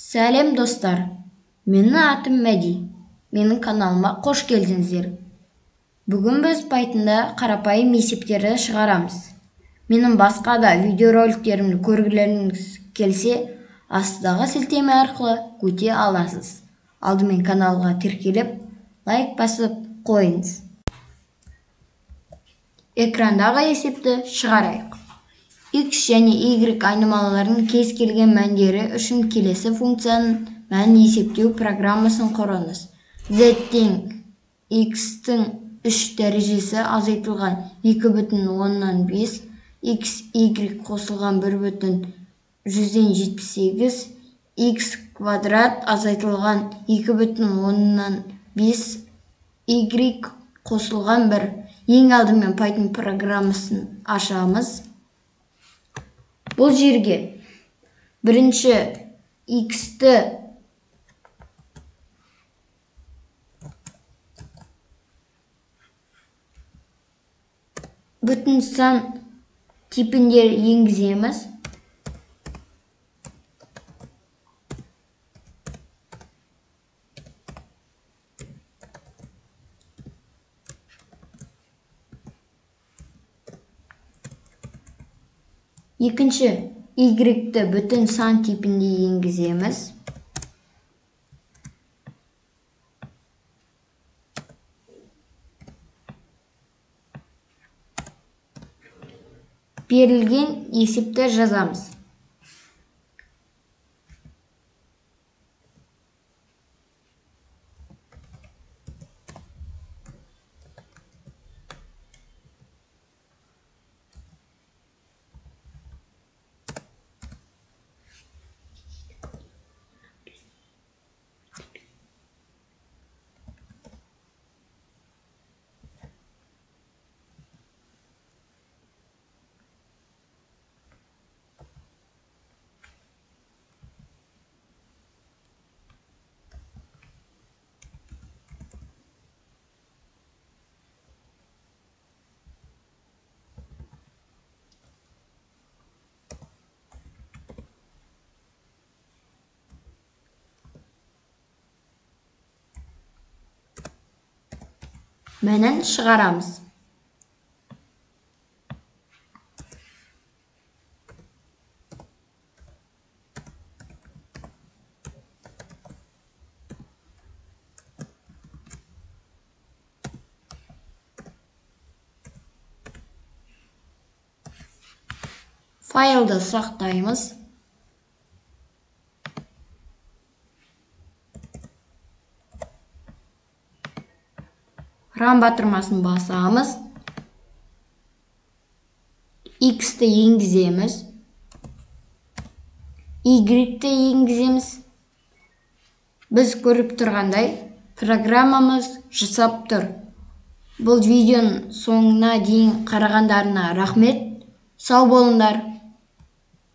Сәлем достар, менің атым Мәди, менің каналыма қош келдіңіздер. Бүгін біз Pythonда қарапайым есептерді шығарамыз. Менің басқа да видеороликтерімді көргілеріңіз келсе, астыдағы сілтеме арқылы көте аласыз. Алдымен каналға тіркеліп, лайк басып қойыңыз. Экрандағы есепті шығарайық. X және Y айнымалылардың кез келген мәндері үшін келесі функцияның мәнін есептеу программасын құрыңыз. Z тең X-тің 3 дәрежесі азайтылған 2,5, X, Y қосылған 1,178, X квадрат азайтылған 2,5, Y қосылған 1. Ең алдымен Python программасын ашамыз. Бұл жерге бірінші X-ті бүтін сан типінде енгіземіз. Екінші Y-ті бүтін сан типінде енгіземіз. Берілген есепті жазамыз. Мәнін шығарамыз. Файлды сақтаймыз. Ран батырмасын басамыз. X-ті енгіземіз. Y-ті енгіземіз. Біз көріп тұрғандай, программамыз жасап тұр. Бұл видеоның соңына дейін қарағандарына рахмет. Сау болыңдар.